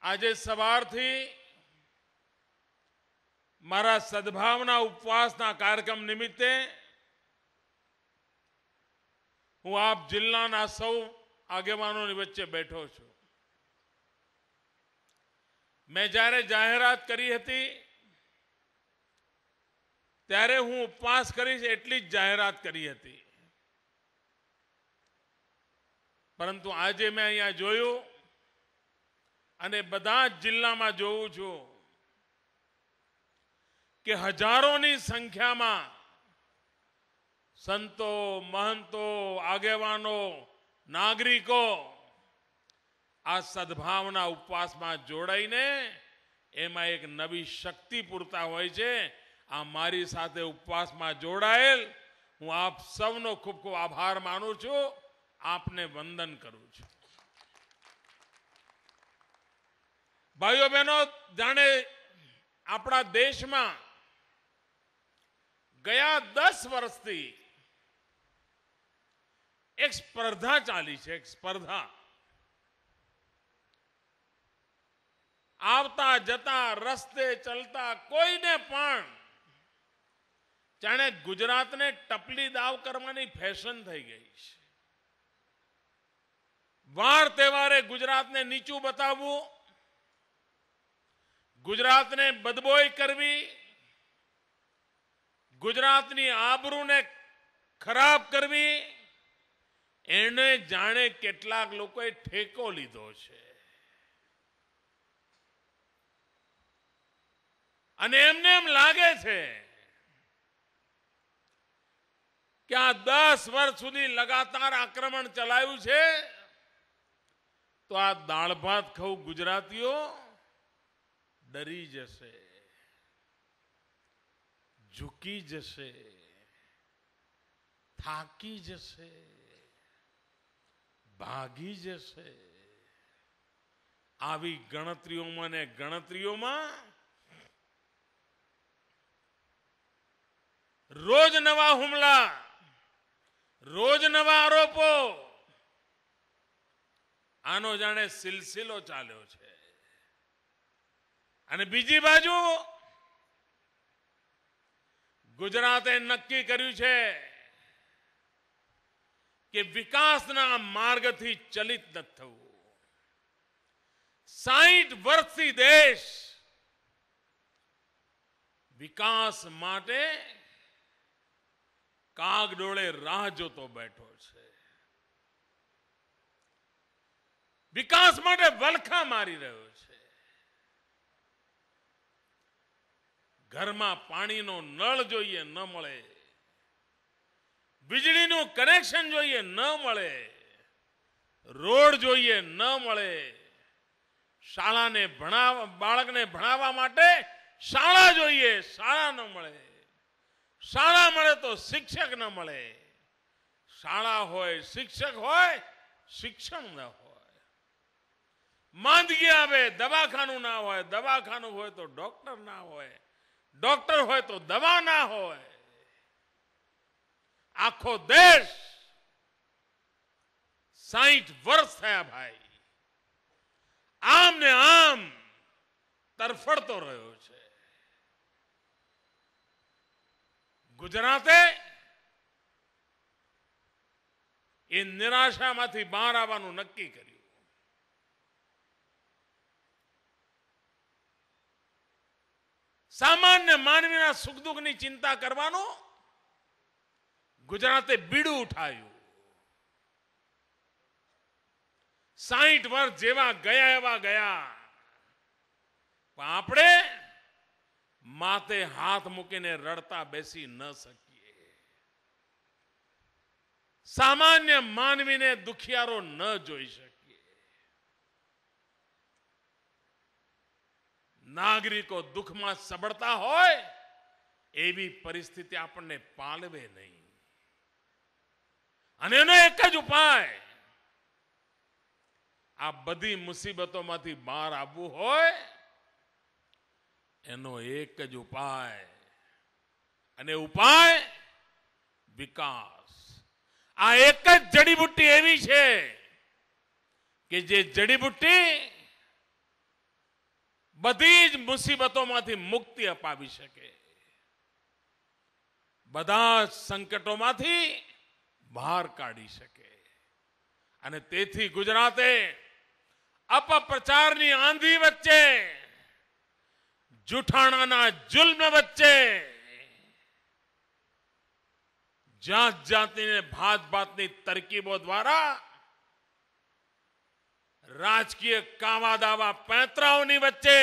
આજે સવારથી મારા સદભાવના ઉપવાસના કાર્યક્રમ નિમિત્તે હું આપ જિલ્લાના સૌ આગેવાનોની વચ્ચે બેઠો છું. મેં જ્યારે જાહેરાત કરી હતી ત્યારે હું ઉપવાસ કરીશ એટલી જ જાહેરાત કરી હતી. પરંતુ આજે મેં અહીંયા જોયું અને બધા જ જિલ્લામાં જોઉં છું કે હજારોની સંખ્યામાં સંતો, મહંતો, આગેવાનો, નાગરિકો આ સદભાવના ઉપવાસમાં જોડાઈને એમાં એક નવી શક્તિ પૂરતા હોય છે. આ મારી સાથે ઉપવાસમાં જોડાયેલ હું આપ સૌનો ખૂબ ખૂબ આભાર માનું છું, આપને વંદન કરું છું. ભાઈઓ બહેનો, જાણે આપણા દેશમાં ગયા 10 વર્ષથી એક સ્પર્ધા ચાલી છે. એક સ્પર્ધા આવતા જતા રસ્તે ચલતા કોઈને પણ જાણે ગુજરાતને ટપલી દાવ કરવાની ફેશન થઈ ગઈ છે. વાર તહેવારે ગુજરાતને નીચું બતાવવું, ગુજરાતને બદબોય કરવી, ગુજરાતની આબરૂને ખરાબ કરવી, એને જાણે કેટલાક લોકોએ ઠેકો લીધો છે. અને એમને એમ લાગે છે કે આ 10 વર્ષ સુધી લગાતાર આક્રમણ ચલાવ્યું છે તો આ દાળ ભાત ખાઉ ગુજરાતીઓ ડરી જશે, ઝૂકી જશે, થાકી જશે, ભાગી જશે. આવી ગણતરીઓમાં ને ગણતરીઓમાં રોજ નવા હુમલા, રોજ નવા આરોપો, આનો જાણે સિલસિલો ચાલ્યો છે. અને બીજી બાજુ ગુજરાતે નક્કી કર્યું છે કે વિકાસના માર્ગથી ચલિત ન થવું. 60 વર્ષથી દેશ વિકાસ માટે કાગડોળે રાહ જોતો બેઠો છે. વિકાસ માટે વલખા મારી રહ્યો છે. ઘરમાં પાણીનો નળ જોઈએ ન મળે, વીજળીનું કનેક્શન જોઈએ ન મળે, રોડ જોઈએ ન મળે, શાળાને બાળકને ભણાવવા માટે શાળા જોઈએ, શાળા ન મળે, શાળા મળે તો શિક્ષક ન મળે, શાળા હોય શિક્ષક હોય શિક્ષણ ન હોય, માંદગી આવે દવાખાનું ના હોય, દવાખાનું હોય તો ડોક્ટર ના હોય, ડોક્ટર હોય તો દવા ના હોય. આખો દેશ 60 વર્ષ થયા ભાઈ આમ ને આમ તરફડતો રહ્યો છે. ગુજરાતે એ નિરાશામાંથી બહાર આવવાનું નક્કી કર્યું. સામાન્ય માનવીના સુખ દુઃખની ચિંતા કરવાનું ગુજરાતે બીડું ઉઠાવ્યું. 60 વર્ષ જેવા ગયા એવા ગયા, પણ આપણે માથે હાથ મૂકીને રડતા બેસી ન શકીએ. સામાન્ય માનવીને દુખિયારો ન જોઈ શકીએ. નાગરિકો દુઃખમાં સબળતા હોય એવી પરિસ્થિતિ આપણને પાલવે નહીં. અને એનો એક જ ઉપાય, આ બધી મુસીબતોમાંથી બહાર આવવું હોય એનો એક જ ઉપાય, અને ઉપાય વિકાસ. આ એક જ જડીબુટ્ટી એવી છે કે જે જડીબુટ્ટી બધી જ મુસીબતોમાંથી મુક્તિ અપાવી શકે, બધા જ સંકટોમાંથી બહાર કાઢી શકે. અને તેથી ગુજરાતે અપપ્રચારની આંધી વચ્ચે, જૂઠાણાના જુલ્મ વચ્ચે, જાત જાતની ભાત ભાતની તરકીબો દ્વારા રાજકીય કાવા દાવા પેંતરાઓની વચ્ચે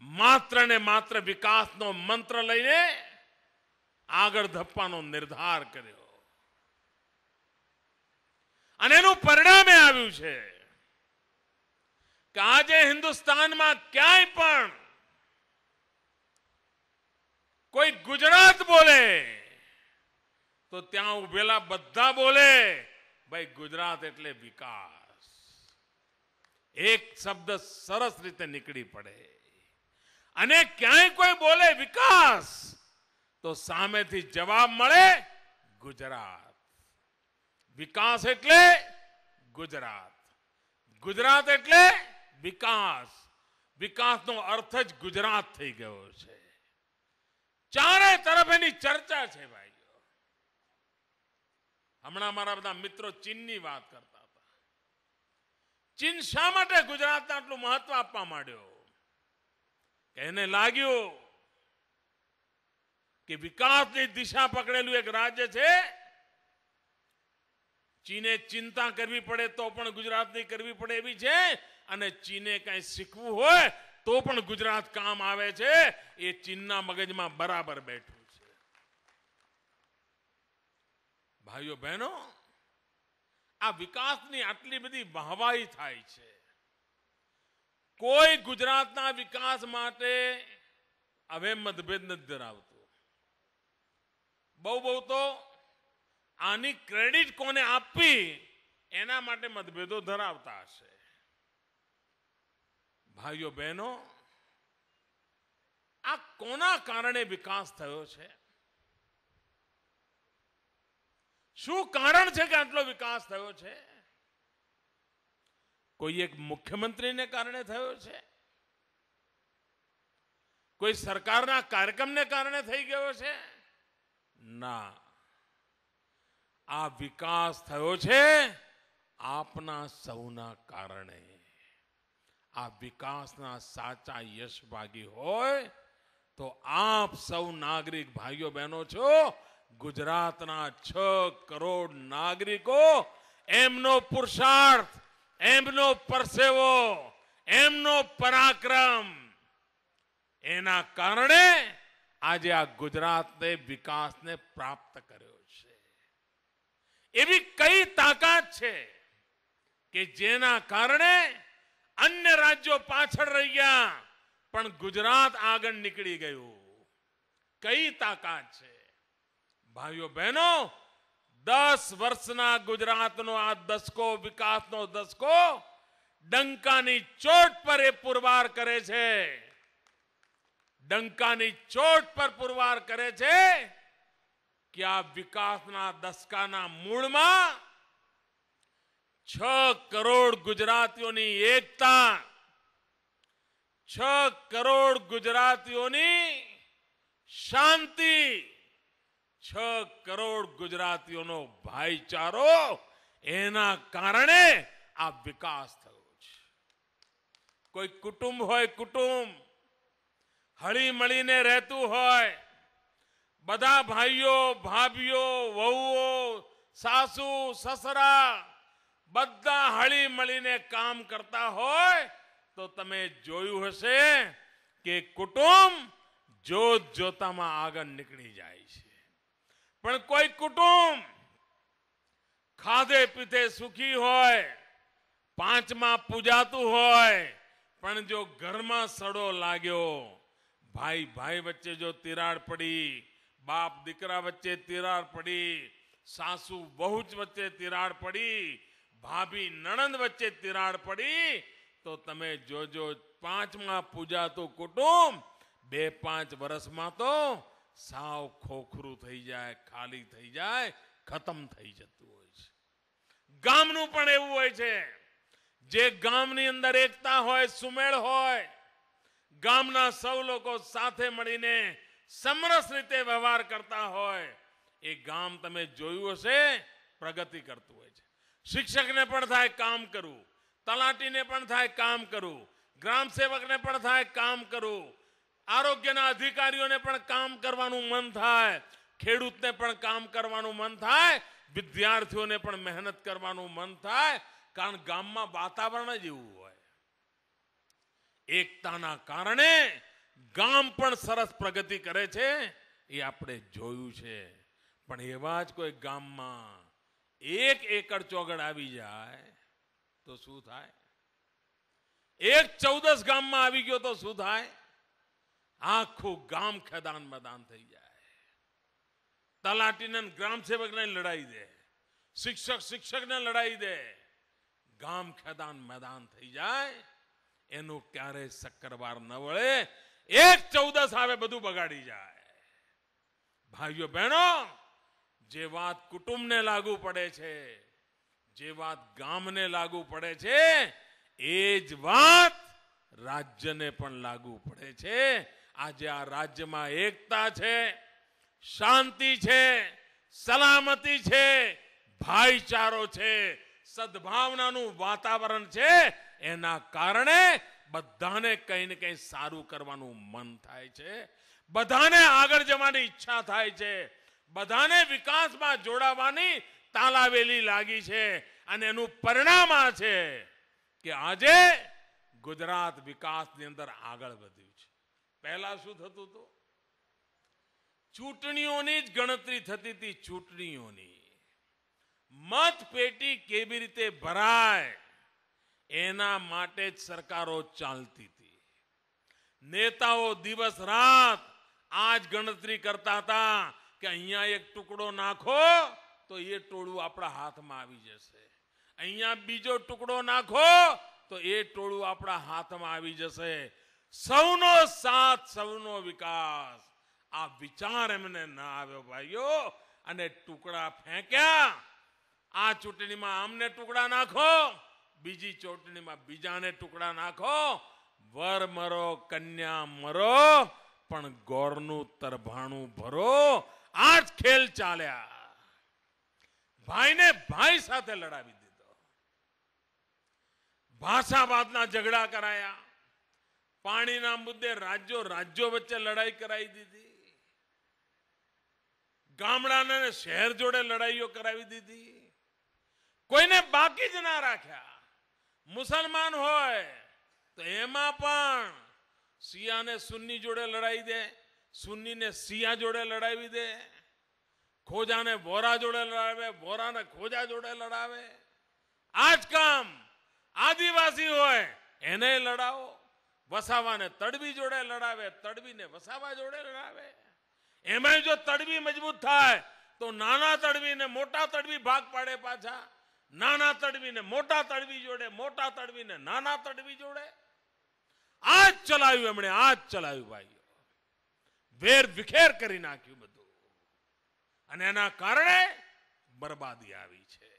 માત્ર ને માત્ર વિકાસનો મંત્ર લઈને આગળ ધપવાનો નિર્ધાર કર્યો. અને એનું પરિણામ આવ્યું છે કે આજે હિન્દુસ્તાનમાં ક્યાંય પણ કોઈ ગુજરાત બોલે તો ત્યાં ઉભેલા બધા બોલે, ભાઈ ગુજરાત એટલે વિકાસ. એક શબ્દ સરસ રીતે નીકળી પડે. અને ક્યાંય કોઈ બોલે વિકાસ તો સામેથી જવાબ મળે ગુજરાત. વિકાસ એટલે ગુજરાત, ગુજરાત એટલે વિકાસ. વિકાસનો અર્થ જ ગુજરાત થઈ ગયો છે. ચારે તરફ એની ચર્ચા છે ભાઈઓ. હમણાં મારા બધા મિત્રો ચીનની વાત કરતા હતા. ચીન શા માટે ગુજરાતને આટલું મહત્વ આપવા માંડ્યો? કે એને લાગ્યું કે વિકાસની દિશા પકડેલું એક રાજ્ય છે. ચીને ચિંતા કરવી પડે તો પણ ગુજરાતની કરવી પડે એવી છે, અને ચીને કઈ શીખવું હોય તો પણ ગુજરાત કામ આવે છે. એ ચીનના મગજમાં બરાબર બેઠું છે. ભાઈઓ બહેનો, આ વિકાસની આટલી બધી વાહવાહી થાય છે. કોઈ ગુજરાતના વિકાસ માટે હવે મતભેદ નથી ધરાવતો. બહુ તો આની ક્રેડિટ કોને આપવી એના માટે મતભેદો ધરાવતા હશે. ભાઈઓ બહેનો, આ કોના કારણે વિકાસ થયો છે? શું કારણ છે કે આટલો વિકાસ થયો છે? કોઈ એક મુખ્યમંત્રીને કારણે થયો છે? કોઈ સરકારના કાર્યક્રમને કારણે થઈ ગયો છે? ના, આ વિકાસ થયો છે આપના સૌના કારણે. આ વિકાસના સાચા યશભાગી હોય તો આપ સૌ નાગરિક ભાઈઓ બહેનો છો. ગુજરાતના 6 કરોડ નાગરિકો, એમનો પુરુષાર્થ, એમનો પરસેવો, એમનો પરાક્રમ, એના કારણે આજે આ ગુજરાતને વિકાસને પ્રાપ્ત કર્યો છે. એવી કઈ તાકાત છે કે જેના કારણે અન્ય રાજ્યો પાછળ રહી ગયા પણ ગુજરાત આગળ નીકળી ગયું? કઈ તાકાત છે? ભાઈઓ બહેનો, 10 વર્ષના ગુજરાતનો આ દસકો, વિકાસનો દસકો, ડંકાની ચોટ પર એ પુરવાર કરે છે. ડંકાની ચોટ પર પુરવાર કરે છે કે આ વિકાસના દસકાના મૂળમાં 6 કરોડ ગુજરાતીઓની એકતા, 6 કરોડ ગુજરાતીઓની શાંતિ, 6 કરોડ ગુજરાતીઓનો ભાઈચારો, એના કારણે આ વિકાસ થયો છે. કોઈ કુટુંબ હોય, કુટુંબ હળી મળીને રહેતું હોય, બધા ભાઈઓ, ભાભીઓ, વહુઓ, સાસુ, સસરા બધા હળી મળીને કામ કરતા હોય તો તમે જોયું હશે કે કુટુંબ જોત જોતામાં આગળ નીકળી જાય છે. પણ કોઈ કુટુંબ ખાધે પીધે સુખી હોય, પાંચમાં પૂજાતું હોય, પણ જો ઘરમાં સડો લાગ્યો, ભાઈ ભાઈ વચ્ચે જો તિરાડ પડી, બાપ દીકરા વચ્ચે તિરાડ પડી, સાસુ વહુ વચ્ચે તિરાડ પડી, ભાભી નણંદ વચ્ચે તિરાડ પડી, તો તમે જોજો પાંચમાં પૂજાતું કુટુંબ 2-5 વર્ષમાં તો સાવ ખોખરું થઈ જાય, ખાલી થઈ જાય, ખતમ થઈ જતું હોય છે. ગામનું પણ એવું હોય છે. જે ગામની અંદર એકતા હોય, સુમેળ હોય, ગામના સૌ લોકો સાથે મળીને સમરસ રીતે વ્યવહાર કરતા હોય, એ ગામ તમે જોયું હશે પ્રગતિ કરતું હોય છે. શિક્ષકને પણ થાય કામ કરવું, તલાટીને પણ થાય કામ કરવું, ગ્રામ સેવકને પણ થાય કામ કરવું, આરોગ્યના અધિકારીઓને પણ કામ કરવાનું મન થાય, ખેડૂતને પણ કામ કરવાનું મન થાય, વિદ્યાર્થીઓને પણ મહેનત કરવાનું મન થાય. કારણ ગામમાં વાતાવરણ જ એવું હોય. એકતાના કારણે ગામ પણ સરસ પ્રગતિ કરે છે, એ આપણે જોયું છે. પણ એવા જ કોઈ ગામમાં 1 એકર ચોગડ આવી જાય તો શું થાય? 14 ગામમાં આવી ગયો તો શું થાય? આખું ગામ ખેદાન મેદાન થઈ જાય. તલાટીને ગ્રામ સેવકને લડાઈ દે, શિક્ષકને લડાઈ દે, ગામ ખેદાન મેદાન થઈ જાય. એનું ક્યારેય શક્કરવાર ન વળે. 14 આવે બધું બગાડી જાય. ભાઈઓ બહેનો, જે વાત કુટુંબને લાગુ પડે છે, જે વાત ગામને લાગુ પડે છે, એ જ વાત રાજ્યને પણ લાગુ પડે છે. આજે આ રાજ્યમાં એકતા છે, શાંતિ છે, સલામતી છે, ભાઈચારો છે, સદભાવનાનું વાતાવરણ છે. એના કારણે બધાને કંઈ ને કંઈ સારું કરવાનું મન થાય છે, બધાને આગળ જવાની ઈચ્છા થાય છે, બધાને વિકાસમાં જોડાવાની તાલાવેલી લાગી છે. અને એનું પરિણામ આ છે કે આજે ગુજરાત વિકાસની અંદર આગળ વધ્યું છે. પહેલા શું થતું હતું? ચૂંટણીઓની જ ગણતરી થતી હતી. ચૂંટણીઓની મતપેટી કેવી રીતે ભરાય એના માટે જ સરકારો ચાલતી હતી. નેતાઓ દિવસ રાત આ જ ગણતરી કરતા હતા કે અહીંયા એક ટુકડો નાખો તો એ ટોળું આપણા હાથમાં આવી જશે, અહીંયા બીજો ટુકડો નાખો તો એ ટોળું આપણા હાથમાં આવી જશે. સૌનો સાથ, સૌનો વિકાસ, આ વિચાર એમને ના આવ્યો ભાઈઓ, અને ટુકડા ફેંક્યા. આ ચૂંટણીમાં આમને ટુકડા નાખો, બીજી ચૂંટણીમાં બીજાને ટુકડા નાખો. વર મરો કન્યા મરો, પણ ગોરનું તરભાણું ભરો. આ જ ખેલ ચાલ્યા. ભાઈને ભાઈ સાથે લડાવી દીધો, ભાષાવાદના ઝઘડા કરાયા, પાણીના મુદ્દે રાજ્યો વચ્ચે લડાઈ કરાવી દીધી, ગામડાને શહેર જોડે લડાઈઓ કરાવી દીધી, કોઈને બાકી જ ના રાખ્યા. મુસલમાન હોય તો એમાં પણ શિયાને સુન્ની જોડે લડાઈ દે, સુન્નીને શિયા જોડે લડાવી દે, ખોજાને વોરા જોડે લડાવે, વોરાને ખોજા જોડે લડાવે. આ જ કામ આદિવાસી હોય એને લડાવો, વસાવાને તડવી જોડે લડાવે, તડવીને વસાવા જોડે લડાવે. એમાં જો તડવી મજબૂત થાય તો નાના તડવીને મોટા તડવી ભાગ પાડે પાછા, નાના તડવીને મોટા તડવી જોડે, મોટા તડવીને નાના તડવી જોડે. આ જ ચલાવ્યું એમણે, આ જ ચલાવ્યું ભાઈઓ. વેર વિખેર કરી નાખ્યું બધું, અને એના કારણે બરબાદી આવી છે.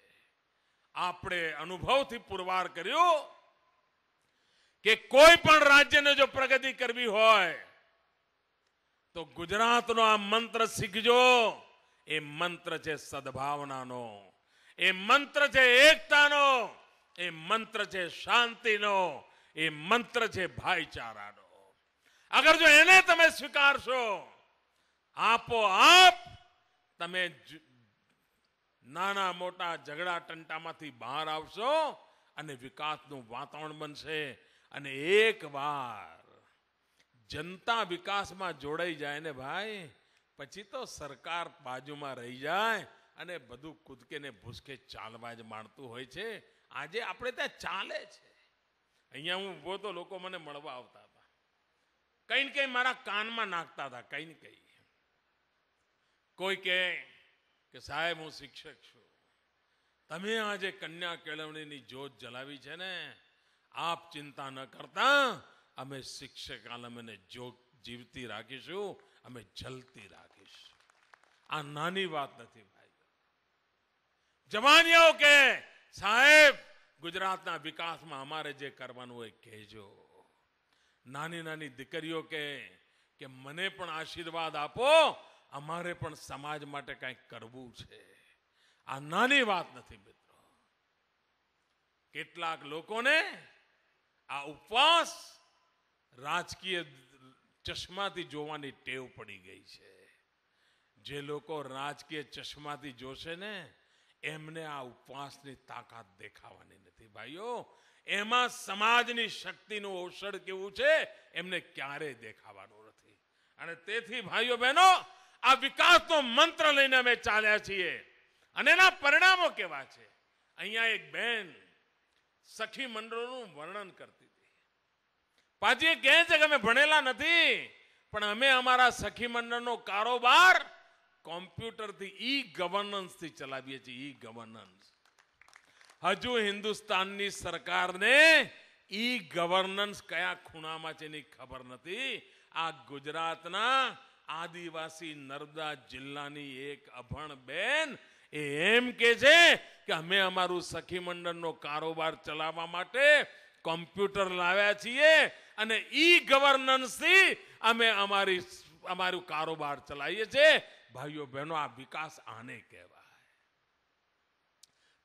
આપણે અનુભવથી પુરવાર કર્યું કે કોઈ પણ રાજ્યને જો પ્રગતિ કરવી હોય તો ગુજરાતનો આ મંત્ર શીખજો. એ મંત્ર છે સદભાવનાનો, એ મંત્ર છે એકતાનો, એ મંત્ર છે શાંતિનો, એ મંત્ર છે ભાઈચારાનો. અગર જો એને તમે સ્વીકારશો, આપોઆપ તમે નાના મોટા ઝઘડા ટંટામાંથી બહાર આવશો અને વિકાસનું વાતાવરણ બનશે. અને એકવાર જનતા વિકાસમાં જોડાઈ જાય ને ભાઈ, પછી તો સરકાર બાજુમાં રહી જાય અને બધું કૂદકે ને ભૂસકે ચાલવા જ માંડતું હોય છે. આજે આપણે ત્યાં ચાલે છે. અહીંયા હું ઉભો તો લોકો મને મળવા આવતા હતા, કઈ ને કઈ મારા કાનમાં નાખતા હતા, કઈ ને કઈ. કોઈ કે સાહેબ હું શિક્ષક છું, તમે આજે કન્યા કેળવણીની જ્યોત જલાવી છે ને, આપ ચિંતા ન કરતા, અમે શિક્ષક આલમને જ્યોત જીવતી રાખીશું, અમે જલતી રાખીશું. આ નાની વાત નથી ભાઈ. જવાનીઓ કે સાહેબ ગુજરાતના વિકાસમાં અમારે જે કરવાનું હોય કહેજો. નાની નાની દીકરીઓ કે મને પણ આશીર્વાદ આપો, અમારે પણ સમાજ માટે કંઈક કરવું છે. આ નાની વાત નથી મિત્રો. કેટલાક લોકોને આ ઉપવાસ રાજકીય ચશ્માથી જોવાની ટેવ પડી ગઈ છે. જે લોકો રાજકીય ચશ્માથી જોશે ને એમને આ ઉપવાસની તાકાત દેખાવાની નથી ભાઈઓ. એમાં સમાજની શક્તિનું ઔષધ કેવું છે એમને ક્યારેય દેખાવાનું નથી. અને તેથી ભાઈઓ બહેનો આ વિકાસનો મંત્ર લઈને અમે ચાલ્યા છીએ અને એના પરિણામો કેવા છે. અહીંયા એક બેન સખી મંડળોનું વર્ણન કરતી હતી. પાછી કહે છે કે અમે ભણેલા નથી પણ અમે અમારા સખી મંડળનો કારોબાર કોમ્પ્યુટરથી ઈ-ગવર્નન્સથી ચલાવીએ છીએ. ઈ-ગવર્નન્સ હજુ હિન્દુસ્તાનની સરકારને ઈ-ગવર્નન્સ કયા ખૂણામાં છે એની ખબર નથી. આ ગુજરાતના આદિવાસી નર્મદા જિલ્લાની એક અભણ બેન એમ કે છે કે અમે અમારું સખી મંડળનો કારોબાર ચલાવવા માટે કોમ્પ્યુટર લાવ્યા છીએ અને ઈ-ગવર્નન્સથી અમે અમારું કારોબાર ચલાવીએ છીએ. ભાઈઓ બહેનો આ વિકાસ આને કહેવાય.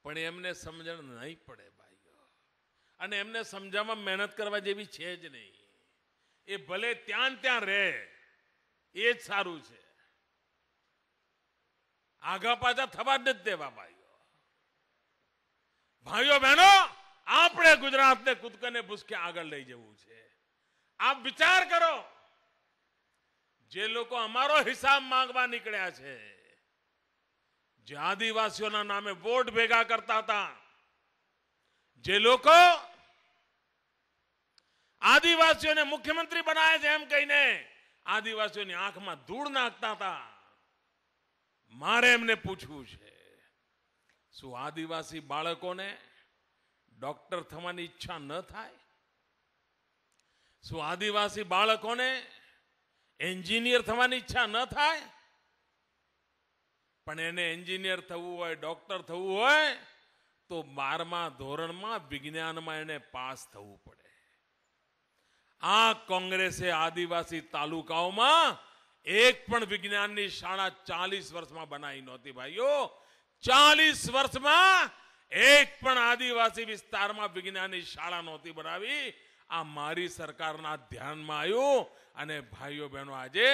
પણ એમને સમજણ નહીં પડે ભાઈઓ. અને એમને સમજાવવામાં મહેનત કરવા જેવી છે જ નહીં. એ ભલે ત્યાં રહે એ જ સારું છે. આગા પાછા થવા જ નથી દેવા ભાઈઓ. ભાઈઓ બહેનો આપણે ગુજરાતને કૂદકને ભૂસકે આગળ લઈ જવું છે. આપ વિચાર કરો, જે લોકો અમારો હિસાબ માંગવા નીકળ્યા છે, જે આદિવાસીઓના નામે વોટ ભેગા કરતા હતા, જે લોકો આદિવાસીઓને મુખ્યમંત્રી બનાવે છે એમ કહીને આદિવાસીઓની આંખમાં ધૂળ નાખતા હતા, મારે એમને પૂછવું છે શું આદિવાસી બાળકોને ડોક્ટર થવાની ઈચ્છા ન થાય? શું આદિવાસી બાળકોને એન્જિનિયર થવાની ઈચ્છા ન થાય? પણ એને એન્જિનિયર થવું હોય, ડોક્ટર થવું હોય તો 12મા ધોરણમાં વિજ્ઞાનમાં એને પાસ થવું પડે. આ કોંગ્રેસે આદિવાસી તાલુકાઓમાં એક પણ વિજ્ઞાનની શાળા 40 વર્ષમાં બનાવી નહોતી ભાઈઓ. 40 વર્ષમાં એક પણ આદિવાસી વિસ્તારમાં વિજ્ઞાનની શાળા નહોતી બનાવી. આ મારી સરકારના ધ્યાનમાં આવ્યું અને ભાઈઓ બહેનો આજે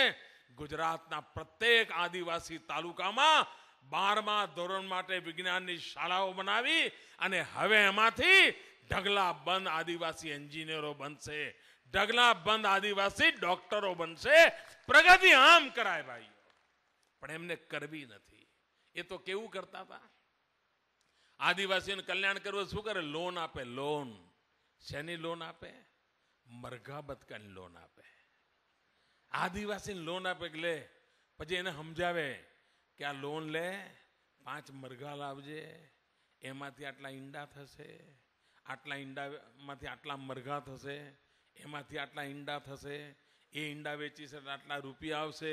ગુજરાતના પ્રત્યેક આદિવાસી તાલુકામાં 12મા ધોરણ માટે વિજ્ઞાનની શાળાઓ બનાવી અને હવે એમાંથી ઢગલા બંધ આદિવાસી એન્જિનિયરો બનશે, ઢગલા બંધ આદિવાસી ડોક્ટરો બનશે. પ્રગતિ આમ કરાય ભાઈઓ. પણ એમને કરવી નથી. એ તો કેવું કરતા હતા, આદિવાસીઓને કલ્યાણ કરવું શું કરે? લોન આપે. લોન શેની લોન આપે? મરઘા બતકાની લોન આપે. આદિવાસીને લોન આપે કે લે, પછી એને સમજાવે કે આ લોન લે, 5 મરઘા લાવજે, એમાંથી આટલા ઈંડા થશે, આટલા ઈંડામાંથી આટલા મરઘા થશે, એમાંથી આટલા ઈંડા થશે, એ ઈંડા વેચીશ આટલા રૂપિયા આવશે,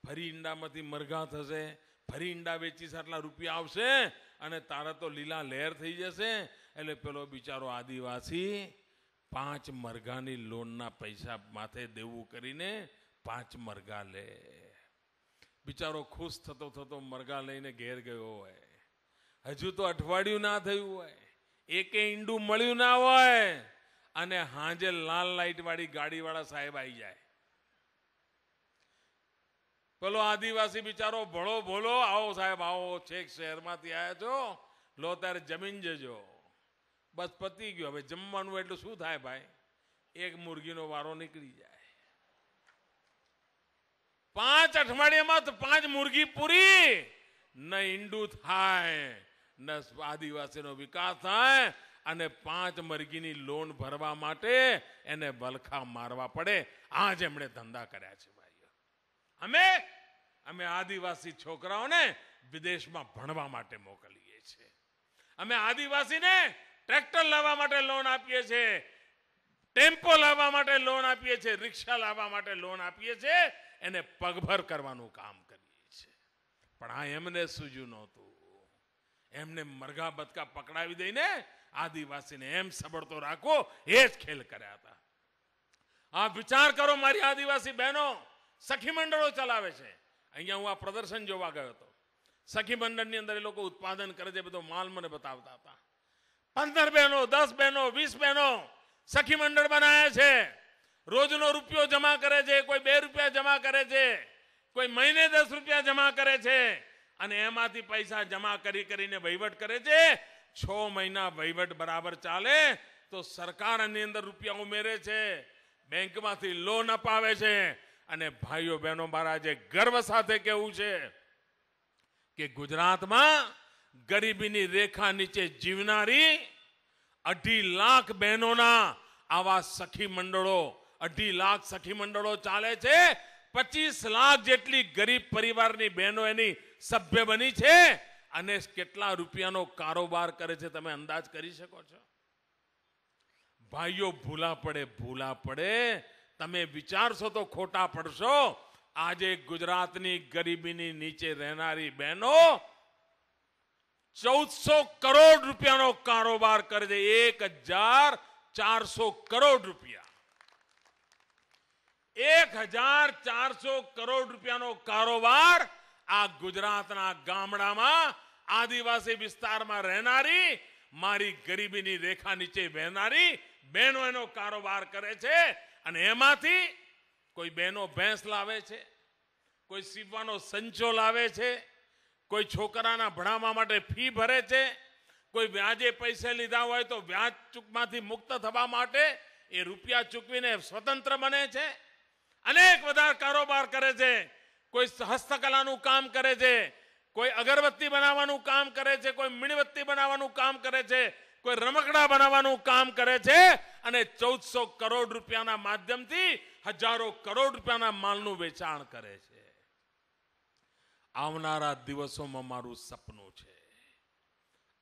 ફરી ઈંડામાંથી મરઘા થશે, ફરી ઈંડા વેચીશ આટલા રૂપિયા આવશે અને તારા તો લીલા લહેર થઈ જશે. એટલે પેલો બિચારો આદિવાસી 5 મરઘાની લોનના પૈસા માથે દેવું કરીને 5 મરઘા લે. બિચારો ખુશ થતો થતો મરઘા લઈને ઘેર ગયો હોય. હજુ તો અઠવાડિયું ના થયું હોય, એકે ઈંડું મળ્યું ના હોય અને હાંજે લાલ લાઈટ વાળી ગાડી વાળા સાહેબ આવી જાય. પેલો આદિવાસી બિચારો ભળો ભોલો, આવો સાહેબ આવો, છેક શહેરમાંથી આવ્યા છો, લો તારે જમીન જજો. બસ પતી ગયો. હવે જમવાનું એટલે શું થાય ભાઈ? એક મુરગીનો વારો નીકળી જાય. 5 અઠવાડિયામાં તો 5 મુરગી પૂરી. ન ઈંડું થાય, ન આદિવાસીનો વિકાસ થાય અને 5 મરઘીની લોન ભરવા માટે એને વલખા મારવા પડે. આ જ એમણે ધંધા કર્યા છે ભાઈઓ. અમે આદિવાસી છોકરાઓને વિદેશમાં ભણવા માટે મોકલીએ છીએ. અમે આદિવાસીને ટ્રેક્ટર લાવવા માટે લોન આપીએ છીએ, ટેમ્પો લાવવા માટે લોન આપીએ છીએ, રિક્ષા લાવવા માટે લોન આપીએ છીએ. એને પગભર કરવાનું કામ કરીએ છીએ. પણ આ એમને સૂજ્યું નહોતું. એમને મરઘા બતકા પકડાવી દઈને આદિવાસીને એમ સબળતો રાખવો, એ જ ખેલ કર્યા હતા. આ વિચાર કરો, મારી આદિવાસી બહેનો સખી મંડળો ચલાવે છે. અહીંયા હું આ પ્રદર્શન જોવા ગયો હતો. સખી મંડળની અંદર એ લોકો ઉત્પાદન કરે છે, બધો માલ મને બતાવતા હતા. 15 બહેનો, 10 બહેનો, 20 બહેનો સખી મંડળ બનાવ્યા છે. રોજનો રૂપિયો જમા કરે છે, કોઈ 2 રૂપિયા જમા કરે છે, કોઈ મહિને 10 રૂપિયા જમા કરે છે, અને એમાંથી પૈસા જમા કરીને વહીવટ કરે છે. 6 મહિના વહીવટ બરાબર ચાલે તો સરકાર એની અંદર રૂપિયા ઉમેરે છે, બેંકમાંથી લોન અપાવે છે. અને ભાઈઓ બહેનો, મારા જે ગર્વ સાથે કહેવું છે કે ગુજરાતમાં ગરીબીની રેખા નીચે જીવનારી 2.5 લાખ બહેનોના આવા સખી મંડળો, 2.5 લાખ સખી મંડળો ચાલે છે. 25 લાખ જેટલી ગરીબ પરિવારની બહેનો એની સભ્ય બની છે, અને કેટલા રૂપિયાનો કારોબાર કરે છે તમે અંદાજ કરી શકો છો? ભાઈઓ, ભૂલા પડે તમે વિચારશો તો ખોટા પડશો. આજે ગુજરાતની ગરીબીની નીચે રહેનારી બહેનો 1400 કરોડ રૂપિયાનો કારોબાર કરે છે. 1400 કરોડ રૂપિયા, 1400 કરોડ રૂપિયાનો કારોબાર આ ગુજરાતના ગામડામાં આદિવાસી વિસ્તારમાં રહેનારી મારી ગરીબીની રેખા નીચે વહેનારી બહેનો એનો કારોબાર કરે છે. અને એમાંથી કોઈ બહેનો ભેંસ લાવે છે, કોઈ સીવવાનો સંચો લાવે છે, કોઈ છોકરાના ભણાવવા માટે ફી ભરે છે, કોઈ વ્યાજે પૈસા લીધા હોય તો વ્યાજ ચૂકમાંથી મુક્ત થવા માટે એ રૂપિયા ચૂકવીને સ્વતંત્ર બને છે. અનેક બધા કારોબાર કરે છે. કોઈ હસ્તકલાનું કામ કરે છે, કોઈ અગરબત્તી બનાવવાનું કામ કરે છે, કોઈ મીણબત્તી બનાવવાનું કામ કરે છે, કોઈ રમકડા બનાવવાનું કામ કરે છે, અને 1400 કરોડ રૂપિયાના માધ્યમથી હજારો કરોડ રૂપિયાના માલનું વેચાણ કરે છે. આવનારા દિવસોમાં મારું સપનું છે,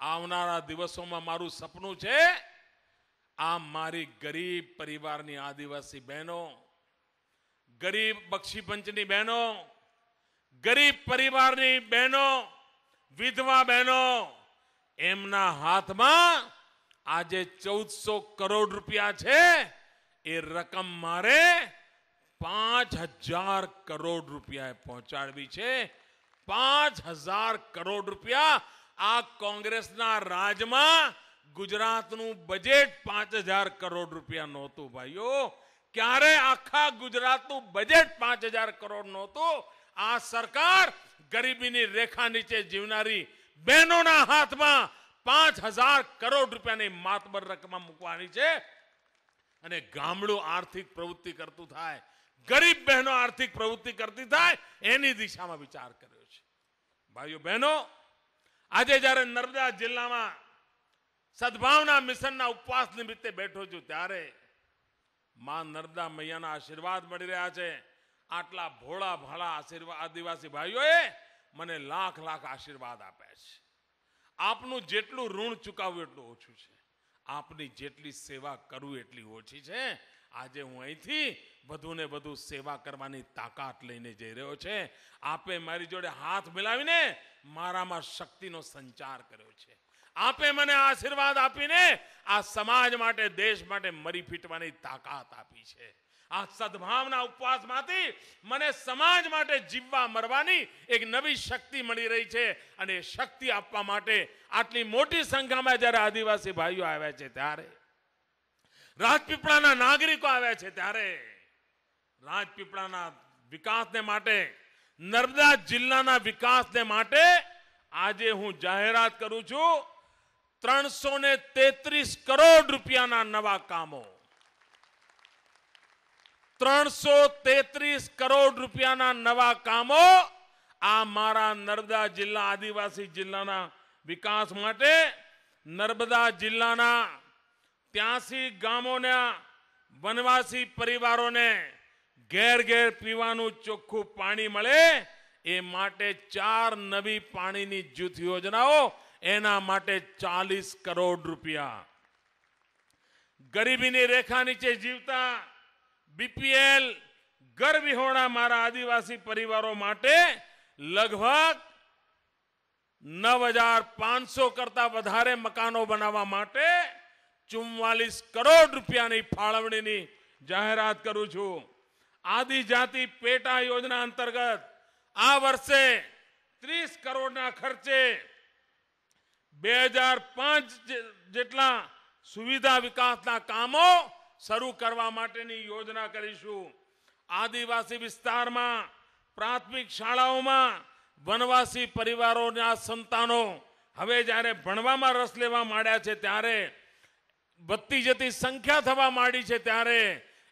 આવનારા દિવસોમાં મારું સપનું છે આ મારી ગરીબ પરિવારની આદિવાસી બહેનો, ગરીબ બક્ષીપંચની બહેનો, ગરીબ પરિવારની બહેનો, વિધવા બહેનો, એમના હાથમાં આજે 1400 કરોડ રૂપિયા છે. એ રકમ મારે 5000 કરોડ રૂપિયા પહોંચાડવી છે. 5000 કરોડ રૂપિયા. આ કોંગ્રેસના રાજમાં ગુજરાતનું બજેટ 5000 કરોડ રૂપિયા નહોતું ભાઈઓ. ક્યારે આખા ગુજરાતનું બજેટ 5000 કરોડ નહોતું. આ સરકાર ગરીબીની રેખા નીચે જીવનારી બહેનોના હાથમાં 5000 કરોડ રૂપિયાની માતબર રકમ મૂકવાની છે. અને ગામડું આર્થિક પ્રવૃત્તિ કરતું થાય, ગરીબ બહેનો આર્થિક પ્રવૃત્તિ કરતી થાય, એની દિશામાં વિચાર કર્યો છે. ભાઈઓ બહેનો, આજે જ્યારે નર્મદા જિલ્લામાં સદભાવના મિશનના ઉપવાસ નિમિત્તે બેઠો છું ત્યારે માં નર્મદા મૈયાના આશીર્વાદ મળી રહ્યા છે. આટલા ભોળા ભાળા આશીર્વાદ આદિવાસી ભાઈઓએ મને લાખ લાખ આશીર્વાદ આપ્યા છે. આપનું જેટલું ઋણ ચૂકવવું એટલું ઓછું છે, આપની જેટલી સેવા કરવું એટલી ઓછી છે. આજે હું અહીંથી વધુને વધુ સેવા કરવાની તાકાત લઈને જઈ રહ્યો છે. આપે મારી જોડે હાથ મિલાવીને મારામાં શક્તિનો સંચાર કર્યો છે. આપે મને આશીર્વાદ આપીને આ સમાજ માટે, દેશ માટે મરી ફીટવાની તાકાત આપી છે. આ સદભાવના ઉપવાસમાંથી મને સમાજ માટે જીવવા મરવાની એક નવી શક્તિ મળી રહી છે. અને એ શક્તિ આપવા માટે આટલી મોટી સંખ્યામાં જ્યારે આદિવાસી ભાઈઓ આવ્યા છે, ત્યારે રાજપીપળાના નાગરિકો આવ્યા છે, ત્યારે રાજપીપળાના વિકાસને માટે, નર્મદા જિલ્લાના વિકાસને માટે આજે હું જાહેરાત કરું છું 333 કરોડ રૂપિયાના નવા કામો, 333 કરોડ રૂપિયાના નવા કામો આ મારા નર્મદા જિલ્લા આદિવાસી જિલ્લાના વિકાસ માટે, નર્મદા જિલ્લાના 83 ગામોના વનવાસી પરિવારોને ઘેર ઘેર પીવાનું ચોખ્ખું પાણી મળે એ માટે 4 નવી પાણીની જૂથ યોજનાઓ, એના માટે 40 કરોડ રૂપિયા. ગરીબીની રેખા નીચે જીવતા બીપીએલ ઘર વિહોણા મારા આદિવાસી પરિવારો માટે લગભગ 9,500 કરતા વધારે મકાનો બનાવવા માટે 44 કરોડ રૂપિયાની ફાળવણીની જાહેરાત કરું છું. આદિજાતિ પેટા યોજના અંતર્ગત આ વર્ષે 30 કરોડના ખર્ચે 2005 જેટલા સુવિધા વિકાસના કામો શરૂ કરવા માટેની યોજના કરીશું. આદિવાસી વિસ્તારમાં પ્રાથમિક શાળાઓમાં વનવાસી પરિવારોના સંતાનો હવે જ્યારે ભણવામાં રસ લેવા માંડ્યા છે, ત્યારે વધતી જતી સંખ્યા થવા માંડી છે, ત્યારે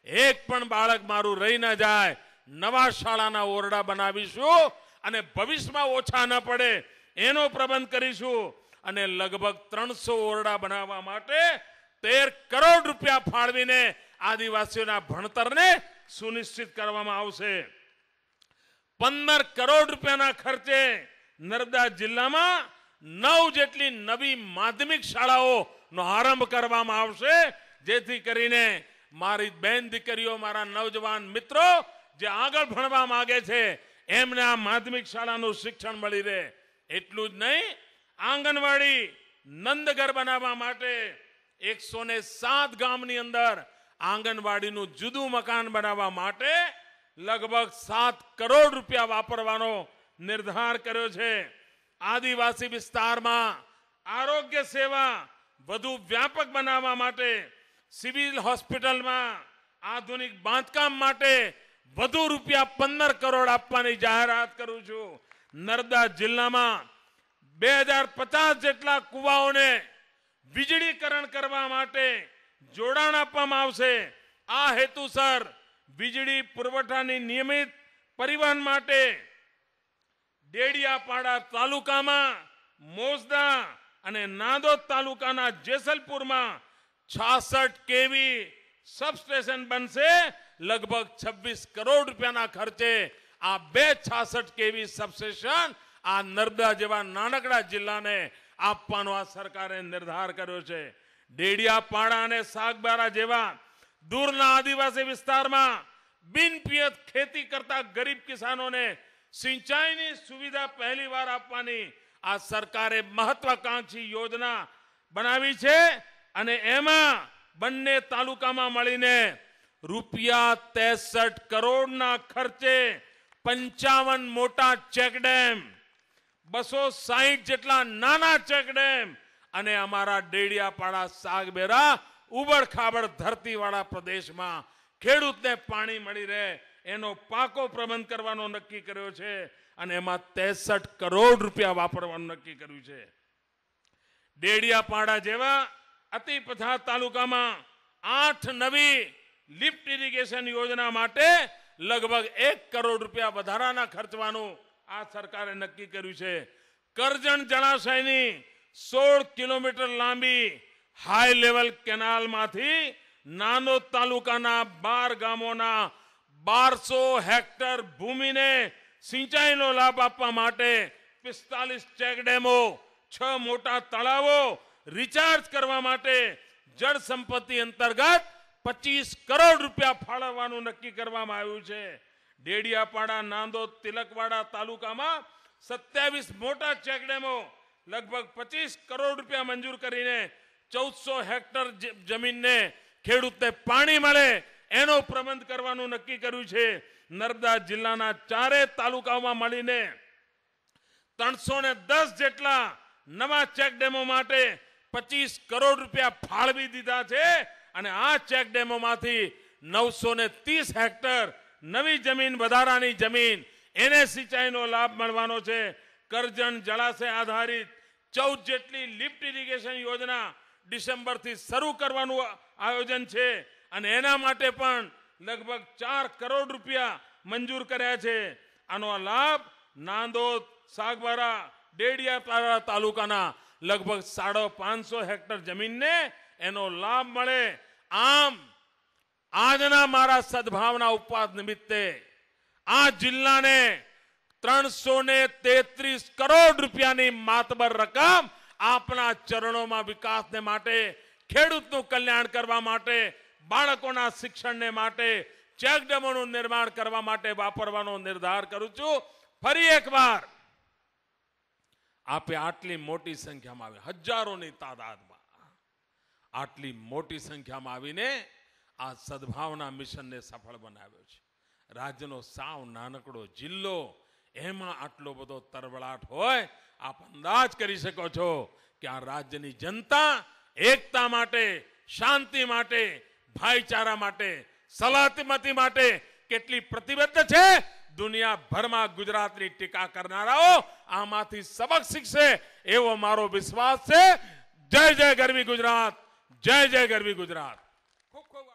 એક પણ બાળક મારું રહી ન જાય, નવા શાળાના ઓરડા બનાવીશું અને ભવિષ્યમાં ઓછા ન પડે એનો પ્રબંધ કરીશું. અને લગભગ 300 ઓરડા બનાવવા માટે 13 કરોડ રૂપિયા ફાળવીને આદિવાસીઓના ભણતરને સુનિશ્ચિત કરવામાં આવશે. 15 કરોડ રૂપિયાના ખર્ચે નર્મદા જિલ્લામાં 9 જેટલી નવી માધ્યમિક શાળાઓનો આરંભ કરવામાં આવશે, જેથી કરીને મારી બેન દીકરીઓ, મારા નવજવાન મિત્રો જે આગળ ભણવા માંગે છે એમને આ માધ્યમિક શાળાનું શિક્ષણ મળી રહે. એટલું જ નહીં, આંગણવાડી નંદઘર બનાવવા માટે 107 ગામની અંદર આંગણવાડીનું જુદું મકાન બનાવવા માટે લગભગ 7 કરોડ રૂપિયા વાપરવાનો નિર્ધાર કર્યો છે. આદિવાસી વિસ્તારમાં આરોગ્ય સેવા વધુ વ્યાપક બનાવવા માટે સિવિલ હોસ્પિટલમાં આધુનિક બાંધકામ માટે વધુ રૂપિયા 15 કરોડ આપવાની જાહેરાત કરું છું. નર્મદા જિલ્લામાં 2050 જેટલા કુવાઓને વીજળીકરણ કરવા માટે જોડાણ આપવામાં આવશે. આ હેતુસર વીજળી પુરવઠાની નિયમિત પરિવહન માટે ડેડિયાપાડા તાલુકામાં મોસદા અને નાંદોદ તાલુકાના જેસલપુરમાં 66 કેવી સબસ્ટેશન બનશે. લગભગ 26 કરોડ રૂપિયાના ખર્ચે આ 66 કેવી સબસ્ટેશન આ નર્મદા જેવા નાનકડા જિલ્લાને આપવાનો આ સરકારે નિર્ધાર કર્યો છે. ડેડિયાપાડા અને સાગબારા જેવા દૂરના આદિવાસી વિસ્તારમાં બિનપિયત ખેતી કરતા ગરીબ કિસાનોને સિંચાઈની સુવિધા પહેલીવાર આપવાની આ સરકારે મહત્વાકાંક્ષી યોજના બનાવી છે. અને એમાં બંને તાલુકામાં મળીને રૂપિયા 63 કરોડના ખર્ચે 55 મોટા ચેકડેમ, 260 જેટલા નાના ચેકડેમ અને અમારા ડેડિયાપાડા સાગબેરા ઉબડ-ખાબડ ધરતીવાળા પ્રદેશમાં ખેડૂતને પાણી મળી રહે એનો પાકો પ્રબંધ કરવાનો નક્કી કર્યો છે. અને એમાં 63 કરોડ રૂપિયા વાપરવાનું નક્કી કર્યું છે. ડેડિયાપાડા જેવા અતિ પછાત તાલુકામાં 8 નવી લિફ્ટ ઇરિગેશન યોજના માટે લગભગ 1 કરોડ રૂપિયા વધારાના ખર્ચવાનું આ સરકારે નક્કી કર્યું છે. કરજણ જળાશયની 16 કિલોમીટર લાંબી હાઈ લેવલ કેનાલમાંથી નાંદોદ તાલુકાના 12 ગામોના 1200 હેક્ટર ભૂમિને સિંચાઈનો લાભ આપવા માટે 45 ચેકડેમો, 6 મોટા તળાવો રિચાર્જ કરવા માટે જળ સંપત્તિ અંતર્ગત 25 કરોડ રૂપિયા ફાળવવાનું નક્કી કરવામાં આવ્યું છે. ડેડિયાપાડા, નાંદોદ, તિલકવાડા તાલુકામાં 27 મોટા ચેકડેમો લગભગ 25 કરોડ રૂપિયા મંજૂર કરીને 1400 હેક્ટર જમીનને ખેડૂતને પાણી મળે એનો પ્રબંધ કરવાનું નક્કી કર્યું છે. નર્મદા જિલ્લાના 4 તાલુકાઓમાં મળીને 310 જેટલા નવા ચેકડેમો માટે 25 કરોડ રૂપિયા ફાળવી દીધા છે. અને આ ચેકડેમોમાંથી 930 હેક્ટર નવી જમીન, વધારાની જમીન એને સિંચાઈનો લાભ મળવાનો છે. કરજણ જળાશય આધારિત 14 જેટલી લિફ્ટ ઇરિગેશન યોજના ડિસેમ્બરથી શરૂ કરવાનું આયોજન છે. અને એના માટે પણ લગભગ 4 કરોડ રૂપિયા મંજૂર કર્યા છે. આનો લાભ નાંદોદ, સાગબારા, ડેડિયાપાડા તાલુકાના લગભગ 550 હેક્ટર જમીનને એનો લાભ મળે. આમ આજના મારા સદભાવના ઉપવાસ નિમિત્તે આ જિલ્લાને 333 કરોડ રૂપિયાની માતબર રકમ આપણા ચરણોમાં વિકાસને માટે, ખેડૂતનું કલ્યાણ કરવા માટે, બાળકોના શિક્ષણને માટે, ચેકડેમોનું નિર્માણ કરવા માટે વાપરવાનો નિર્ધાર કરું છું. ફરી એકવાર આપે આટલી મોટી સંખ્યામાં આવી, હજારોની તાદાદમાં આટલી મોટી સંખ્યામાં આવીને આ સદભાવના મિશનને સફળ બનાવ્યો છે. રાજ્યનો સાવ નાનકડો જિલ્લો, એમાં આટલો બધો તરબડાટ હોય, આપ અંદાજ કરી શકો છો કે આ રાજ્યની જનતા એકતા માટે, શાંતિ માટે, ભાઈચારા માટે, સલામતી માટે કેટલી પ્રતિબદ્ધ છે. દુનિયાભરમાં ગુજરાતની ટીકા કરનારાઓ આમાંથી સબક શીખશે એવો મારો વિશ્વાસ છે. જય જય ગરવી ગુજરાત, જય જય ગરવી ગુજરાત. ખૂબ ખૂબ